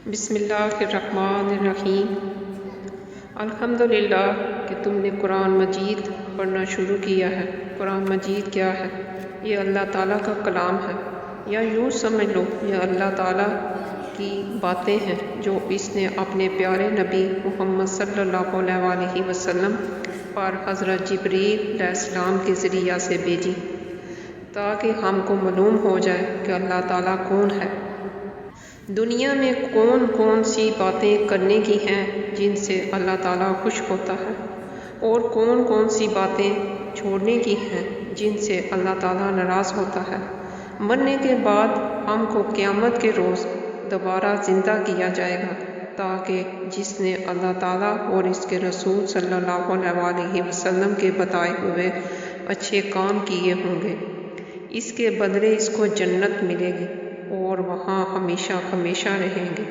بسم اللہ الرحمن الرحیم۔ الحمدللہ کہ تم نے قرآن مجید پڑھنا شروع کیا ہے۔ قرآن مجید کیا ہے؟ یہ اللہ تعالیٰ کا کلام ہے، یا یوں سمجھ لو یہ اللہ تعالیٰ کی باتیں ہیں جو اس نے اپنے پیارے نبی محمد صلی اللہ علیہ وسلم پر حضرت جبریل علیہ السلام کے ذریعہ سے بھیجی، تاکہ ہم کو معلوم ہو جائے کہ اللہ تعالیٰ کون ہے، دنیا میں کون کون سی باتیں کرنے کی ہیں جن سے اللہ تعالیٰ خوش ہوتا ہے، اور کون کون سی باتیں چھوڑنے کی ہیں جن سے اللہ تعالیٰ ناراض ہوتا ہے۔ مرنے کے بعد ہم کو قیامت کے روز دوبارہ زندہ کیا جائے گا، تاکہ جس نے اللہ تعالیٰ اور اس کے رسول صلی اللہ علیہ وسلم کے بتائے ہوئے اچھے کام کیے ہوں گے، اس کے بدلے اس کو جنت ملے گی اور وہاں ہمیشہ ہمیشہ رہیں گے،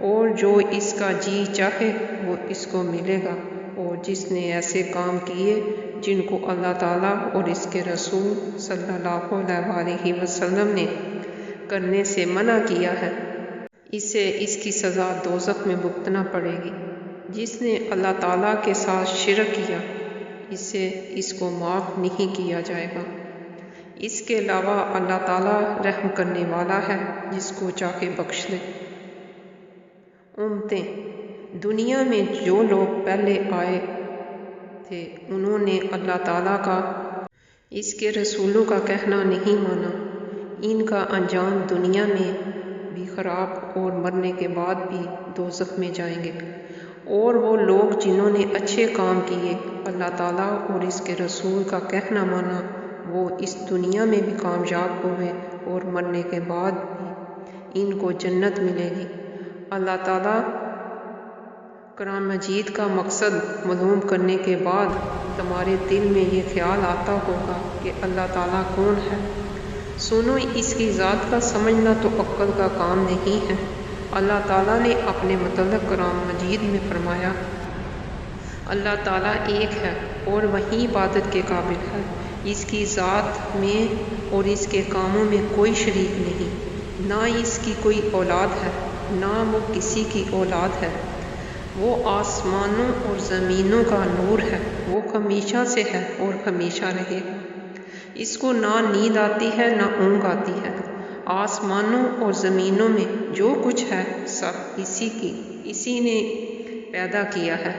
اور جو اس کا جی چاہے وہ اس کو ملے گا۔ اور جس نے ایسے کام کیے جن کو اللہ تعالیٰ اور اس کے رسول صلی اللہ علیہ وسلم نے کرنے سے منع کیا ہے، اسے اس کی سزا دوزخ میں بھگتنا پڑے گی۔ جس نے اللہ تعالیٰ کے ساتھ شرک کیا اسے اس کو معاف نہیں کیا جائے گا۔ اس کے علاوہ اللہ تعالیٰ رحم کرنے والا ہے، جس کو چاہے بخش دے۔ امتیں، دنیا میں جو لوگ پہلے آئے تھے انہوں نے اللہ تعالیٰ کا، اس کے رسولوں کا کہنا نہیں مانا۔ ان کا انجام دنیا میں بھی خراب اور مرنے کے بعد بھی دوزخ میں جائیں گے۔ اور وہ لوگ جنہوں نے اچھے کام کیے، اللہ تعالیٰ اور اس کے رسول کا کہنا مانا، وہ اس دنیا میں بھی کامیاب ہوئے اور مرنے کے بعد بھی ان کو جنت ملے گی۔ اللہ تعالیٰ قرآن مجید کا مقصد معلوم کرنے کے بعد تمہارے دل میں یہ خیال آتا ہوگا کہ اللہ تعالیٰ کون ہے۔ سنو، اس کی ذات کا سمجھنا تو عقل کا کام نہیں ہے۔ اللہ تعالیٰ نے اپنے متعلق قرآن مجید میں فرمایا، اللہ تعالیٰ ایک ہے اور وہی عبادت کے قابل ہے۔ اس کی ذات میں اور اس کے کاموں میں کوئی شریک نہیں، نہ اس کی کوئی اولاد ہے، نہ وہ کسی کی اولاد ہے۔ وہ آسمانوں اور زمینوں کا نور ہے، وہ ہمیشہ سے ہے اور ہمیشہ رہے گا۔ اس کو نہ نیند آتی ہے نہ اونگ آتی ہے۔ آسمانوں اور زمینوں میں جو کچھ ہے سب اسی نے پیدا کیا ہے،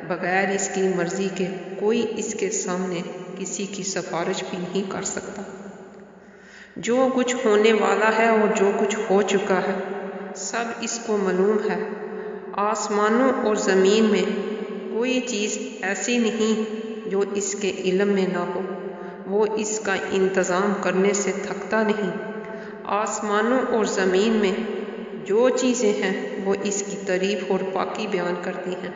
بغیر اس کی مرضی کے کوئی اس کے سامنے کسی کی سفارش بھی نہیں کر سکتا۔ جو کچھ ہونے والا ہے اور جو کچھ ہو چکا ہے سب اس کو معلوم ہے۔ آسمانوں اور زمین میں کوئی چیز ایسی نہیں جو اس کے علم میں نہ ہو، وہ اس کا انتظام کرنے سے تھکتا نہیں۔ آسمانوں اور زمین میں جو چیزیں ہیں وہ اس کی تعریف اور پاکی بیان کرتی ہیں۔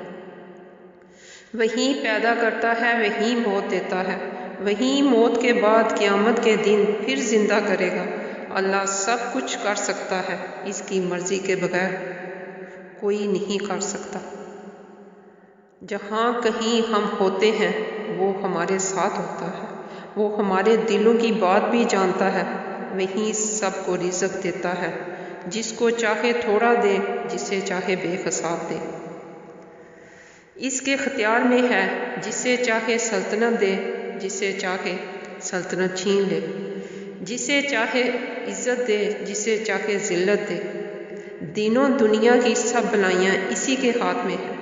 وہی پیدا کرتا ہے، وہی موت دیتا ہے، وہی موت کے بعد قیامت کے دن پھر زندہ کرے گا۔ اللہ سب کچھ کر سکتا ہے، اس کی مرضی کے بغیر کوئی نہیں کر سکتا۔ جہاں کہیں ہم ہوتے ہیں وہ ہمارے ساتھ ہوتا ہے، وہ ہمارے دلوں کی بات بھی جانتا ہے۔ وہی سب کو رزق دیتا ہے، جس کو چاہے تھوڑا دے، جسے چاہے بے حساب دے۔ اس کے اختیار میں ہے، جسے چاہے سلطنت دے، جسے چاہے سلطنت چھین لے، جسے چاہے عزت دے، جسے چاہے ذلت دے۔ دینوں دنیا کی سب بلائیاں اسی کے ہاتھ میں ہیں۔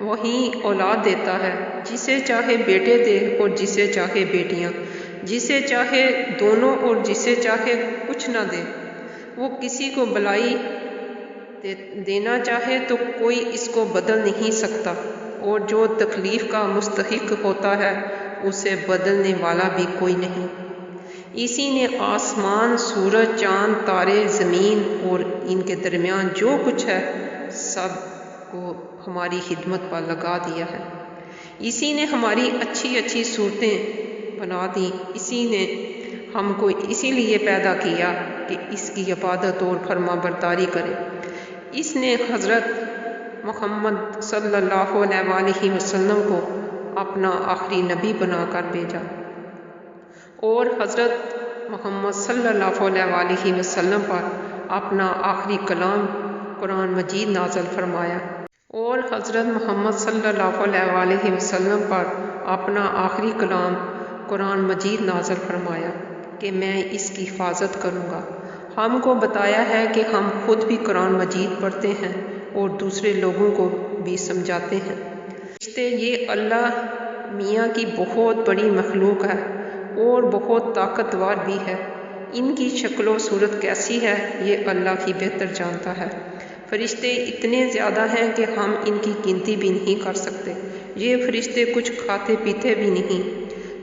وہی اولاد دیتا ہے، جسے چاہے بیٹے دے اور جسے چاہے بیٹیاں، جسے چاہے دونوں اور جسے چاہے کچھ نہ دے۔ وہ کسی کو بلائی دینا چاہے تو کوئی اس کو بدل نہیں سکتا، اور جو تکلیف کا مستحق ہوتا ہے اسے بدلنے والا بھی کوئی نہیں۔ اسی نے آسمان، سورج، چاند، تارے، زمین اور ان کے درمیان جو کچھ ہے سب کو ہماری خدمت پر لگا دیا ہے۔ اسی نے ہماری اچھی اچھی صورتیں بنا دی۔ اسی نے ہم کو اسی لیے پیدا کیا کہ اس کی عبادت اور فرما برداری کرے۔ اس نے حضرت محمد صلی اللہ علیہ وسلم کو اپنا آخری نبی بنا کر بھیجا، اور حضرت محمد صلی اللہ علیہ وسلم پر اپنا آخری کلام قرآن مجید نازل فرمایا اور حضرت محمد صلی اللہ علیہ وسلم پر اپنا آخری کلام قرآن مجید نازل فرمایا کہ میں اس کی حفاظت کروں گا۔ ہم کو بتایا ہے کہ ہم خود بھی قرآن مجید پڑھتے ہیں اور دوسرے لوگوں کو بھی سمجھاتے ہیں۔ فرشتے یہ اللہ میاں کی بہت بڑی مخلوق ہے اور بہت طاقتور بھی ہے۔ ان کی شکل و صورت کیسی ہے یہ اللہ ہی بہتر جانتا ہے۔ فرشتے اتنے زیادہ ہیں کہ ہم ان کی گنتی بھی نہیں کر سکتے۔ یہ فرشتے کچھ کھاتے پیتے بھی نہیں،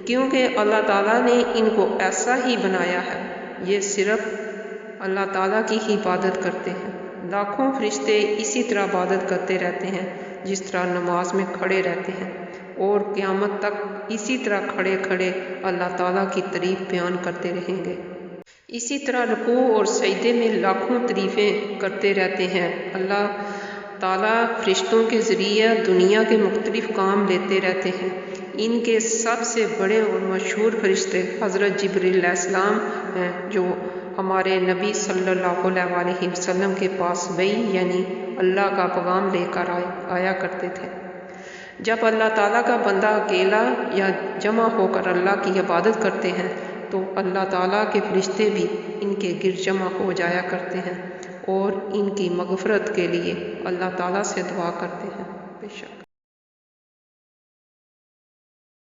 کیونکہ اللہ تعالیٰ نے ان کو ایسا ہی بنایا ہے۔ یہ صرف اللہ تعالیٰ کی ہی عبادت کرتے ہیں۔ لاکھوں فرشتے اسی طرح عبادت کرتے رہتے ہیں جس طرح نماز میں کھڑے رہتے ہیں، اور قیامت تک اسی طرح کھڑے کھڑے اللہ تعالیٰ کی تعریف بیان کرتے رہیں گے۔ اسی طرح رکوع اور سجدے میں لاکھوں تعریفیں کرتے رہتے ہیں۔ اللہ تعالیٰ فرشتوں کے ذریعے دنیا کے مختلف کام لیتے رہتے ہیں۔ ان کے سب سے بڑے اور مشہور فرشتے حضرت جبریل علیہ السلام ہیں، جو ہمارے نبی صلی اللہ علیہ وسلم کے پاس وحی یعنی اللہ کا پیغام لے کر آیا کرتے تھے۔ جب اللہ تعالیٰ کا بندہ اکیلا یا جمع ہو کر اللہ کی عبادت کرتے ہیں تو اللہ تعالیٰ کے فرشتے بھی ان کے گرد جمع ہو جایا کرتے ہیں اور ان کی مغفرت کے لیے اللہ تعالیٰ سے دعا کرتے ہیں۔ بے شک